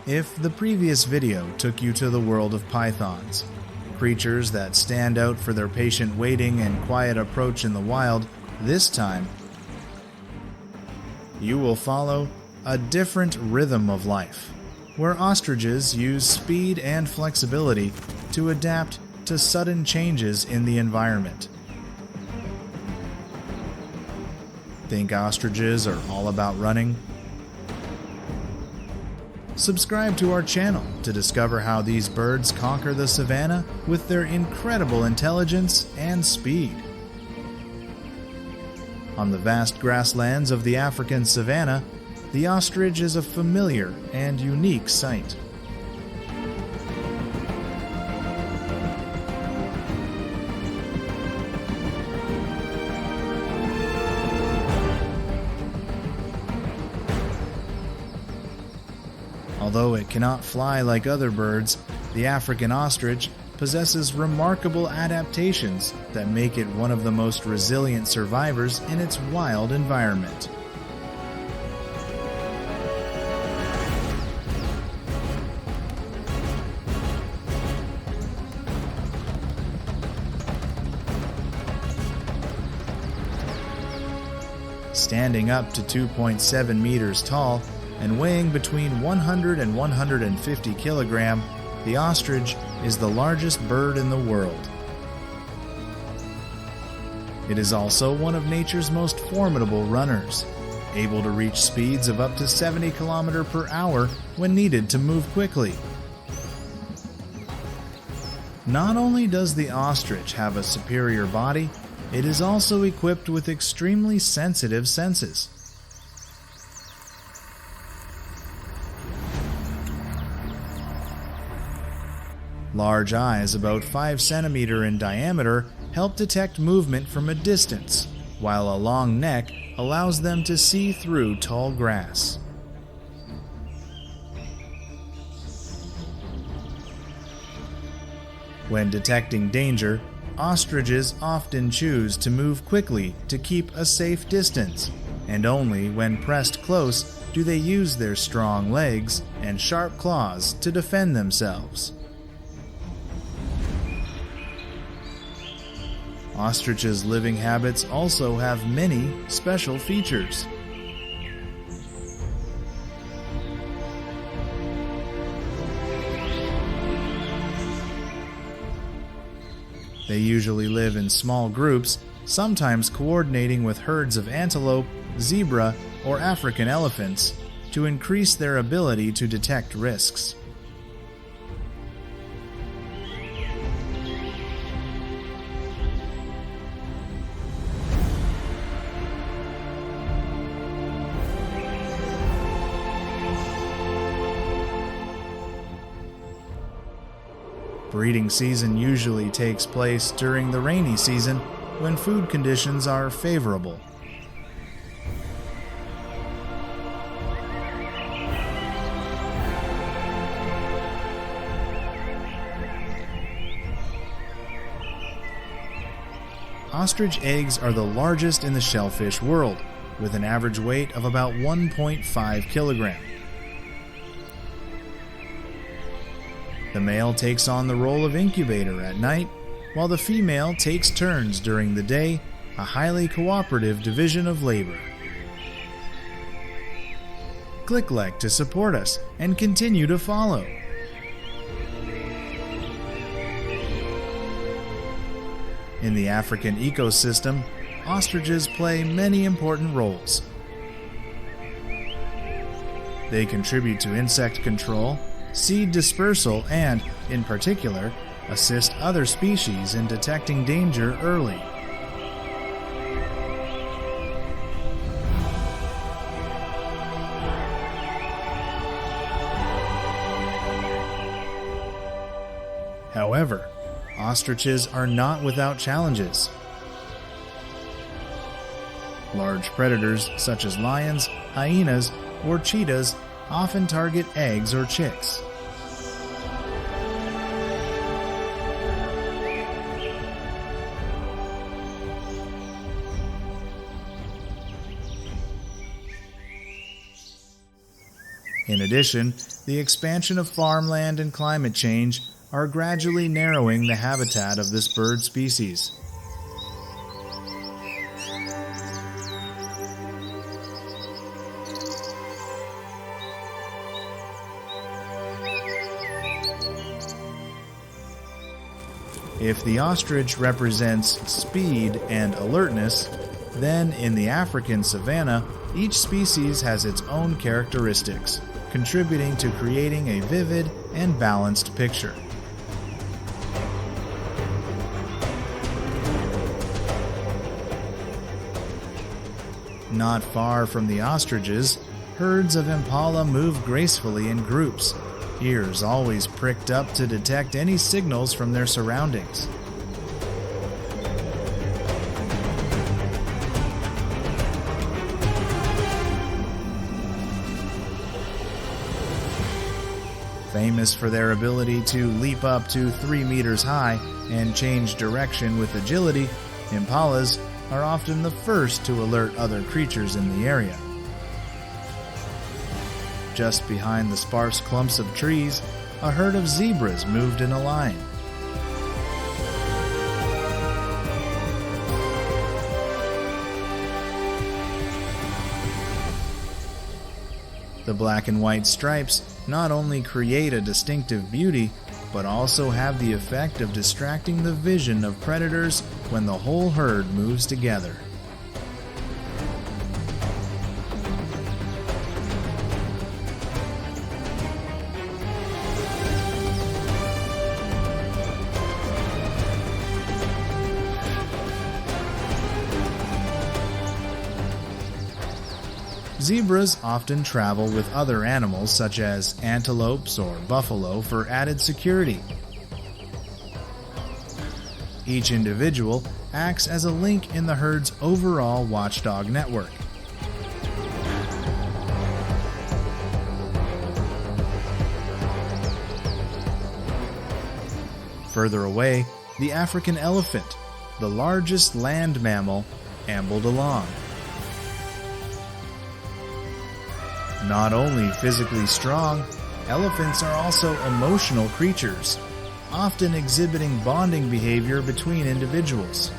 If the previous video took you to the world of pythons, creatures that stand out for their patient waiting and quiet approach in the wild, this time you will follow a different rhythm of life, where ostriches use speed and flexibility to adapt to sudden changes in the environment. Think ostriches are all about running? Subscribe to our channel to discover how these birds conquer the savannah with their incredible intelligence and speed. On the vast grasslands of the African savannah, the ostrich is a familiar and unique sight. Although it cannot fly like other birds, the African ostrich possesses remarkable adaptations that make it one of the most resilient survivors in its wild environment. Standing up to 2.7 meters tall, and weighing between 100 and 150 kilograms, the ostrich is the largest bird in the world. It is also one of nature's most formidable runners, able to reach speeds of up to 70 km per hour when needed to move quickly. Not only does the ostrich have a superior body, it is also equipped with extremely sensitive senses. Large eyes about 5 cm in diameter help detect movement from a distance, while a long neck allows them to see through tall grass. When detecting danger, ostriches often choose to move quickly to keep a safe distance, and only when pressed close do they use their strong legs and sharp claws to defend themselves. Ostriches' living habits also have many special features. They usually live in small groups, sometimes coordinating with herds of antelope, zebra, or African elephants to increase their ability to detect risks. Breeding season usually takes place during the rainy season when food conditions are favorable. Ostrich eggs are the largest in the shellfish world, with an average weight of about 1.5 kilograms. The male takes on the role of incubator at night, while the female takes turns during the day, a highly cooperative division of labor. Click like to support us and continue to follow. In the African ecosystem, ostriches play many important roles. They contribute to insect control, seed dispersal, and, in particular, assist other species in detecting danger early. However, ostriches are not without challenges. Large predators such as lions, hyenas, or cheetahs often target eggs or chicks. In addition, the expansion of farmland and climate change are gradually narrowing the habitat of this bird species. If the ostrich represents speed and alertness, then in the African savanna, each species has its own characteristics, contributing to creating a vivid and balanced picture. Not far from the ostriches, herds of impala move gracefully in groups, ears always pricked up to detect any signals from their surroundings. Famous for their ability to leap up to 3 meters high and change direction with agility, impalas are often the first to alert other creatures in the area. Just behind the sparse clumps of trees, a herd of zebras moved in a line. The black and white stripes not only create a distinctive beauty, but also have the effect of distracting the vision of predators when the whole herd moves together. Zebras often travel with other animals such as antelopes or buffalo for added security. Each individual acts as a link in the herd's overall watchdog network. Further away, the African elephant, the largest land mammal, ambled along. Not only physically strong, elephants are also emotional creatures, often exhibiting bonding behavior between individuals.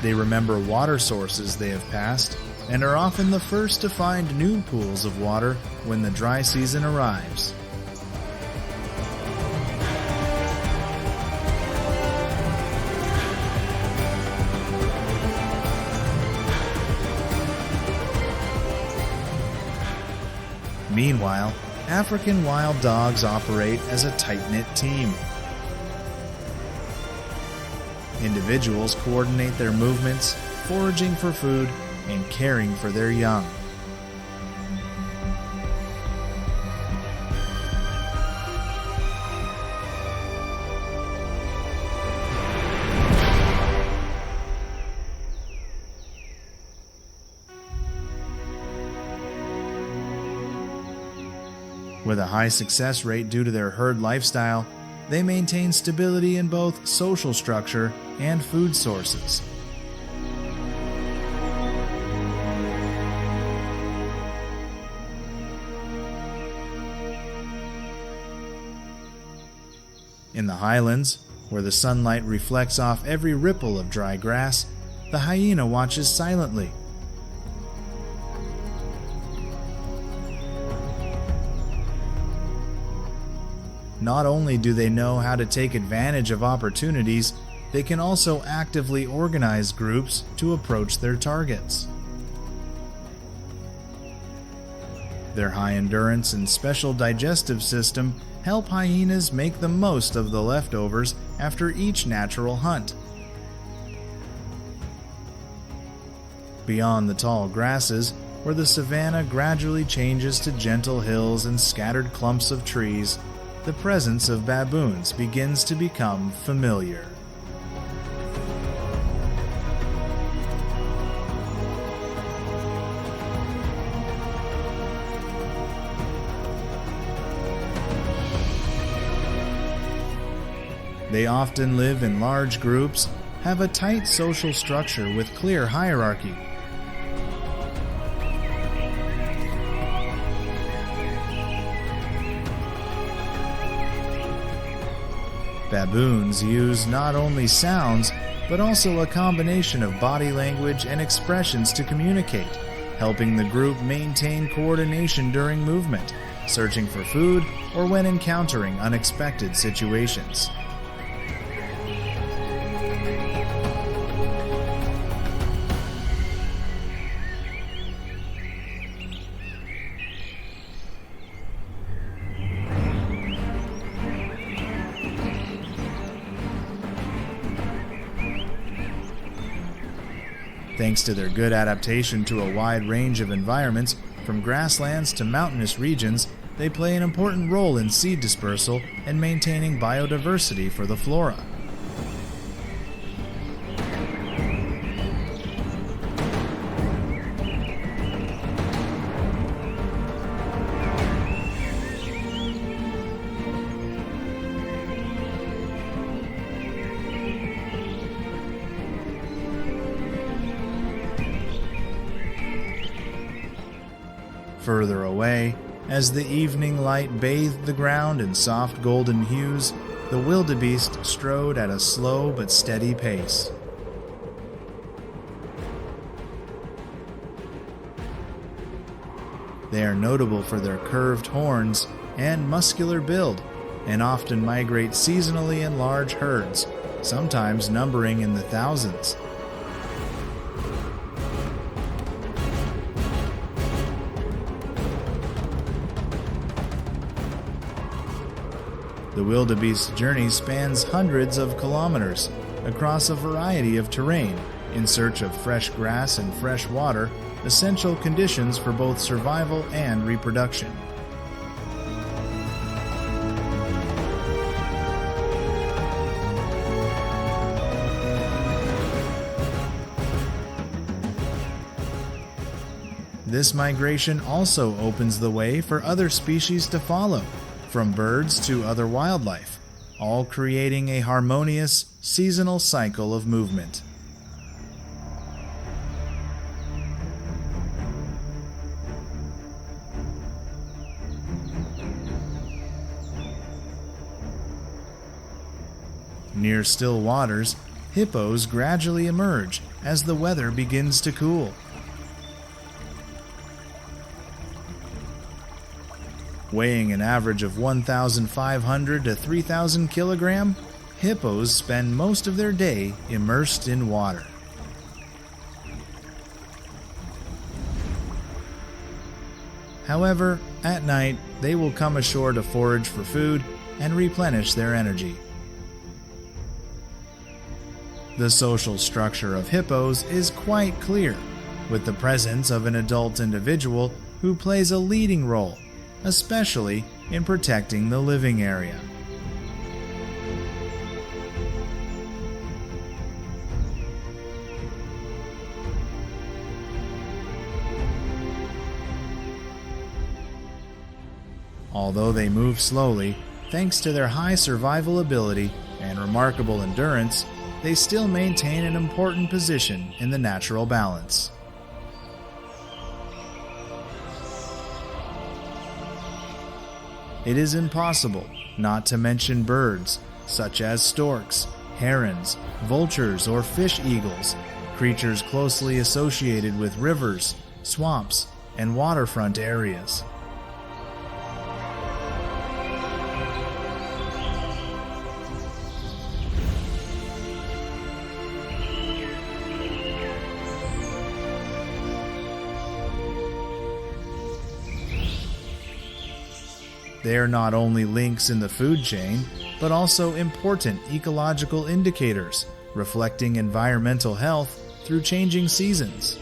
They remember water sources they have passed and are often the first to find new pools of water when the dry season arrives. Meanwhile, African wild dogs operate as a tight-knit team. Individuals coordinate their movements, foraging for food, and caring for their young. With a high success rate due to their herd lifestyle, they maintain stability in both social structure and food sources. In the highlands, where the sunlight reflects off every ripple of dry grass, the hyena watches silently. Not only do they know how to take advantage of opportunities, they can also actively organize groups to approach their targets. Their high endurance and special digestive system help hyenas make the most of the leftovers after each natural hunt. Beyond the tall grasses, where the savanna gradually changes to gentle hills and scattered clumps of trees, the presence of baboons begins to become familiar. They often live in large groups, have a tight social structure with clear hierarchy. Baboons use not only sounds, but also a combination of body language and expressions to communicate, helping the group maintain coordination during movement, searching for food, or when encountering unexpected situations. Thanks to their good adaptation to a wide range of environments, from grasslands to mountainous regions, they play an important role in seed dispersal and maintaining biodiversity for the flora. Further away, as the evening light bathed the ground in soft golden hues, the wildebeest strode at a slow but steady pace. They are notable for their curved horns and muscular build, and often migrate seasonally in large herds, sometimes numbering in the thousands. The wildebeest's journey spans hundreds of kilometers across a variety of terrain in search of fresh grass and fresh water, essential conditions for both survival and reproduction. This migration also opens the way for other species to follow, from birds to other wildlife, all creating a harmonious, seasonal cycle of movement. Near still waters, hippos gradually emerge as the weather begins to cool. Weighing an average of 1,500 to 3,000 kilograms, hippos spend most of their day immersed in water. However, at night, they will come ashore to forage for food and replenish their energy. The social structure of hippos is quite clear, with the presence of an adult individual who plays a leading role, especially in protecting the living area. Although they move slowly, thanks to their high survival ability and remarkable endurance, they still maintain an important position in the natural balance. It is impossible not to mention birds, such as storks, herons, vultures, or fish eagles, creatures closely associated with rivers, swamps, and waterfront areas. They are not only links in the food chain, but also important ecological indicators, reflecting environmental health through changing seasons.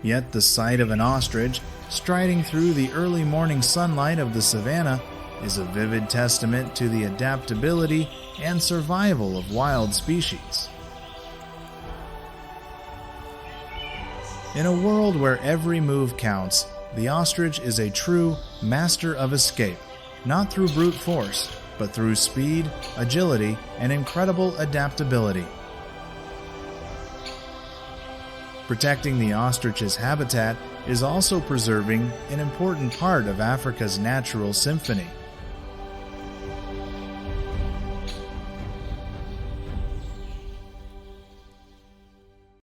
Yet the sight of an ostrich striding through the early morning sunlight of the savannah is a vivid testament to the adaptability and survival of wild species. In a world where every move counts, the ostrich is a true master of escape, not through brute force, but through speed, agility, and incredible adaptability. Protecting the ostrich's habitat is also preserving an important part of Africa's natural symphony.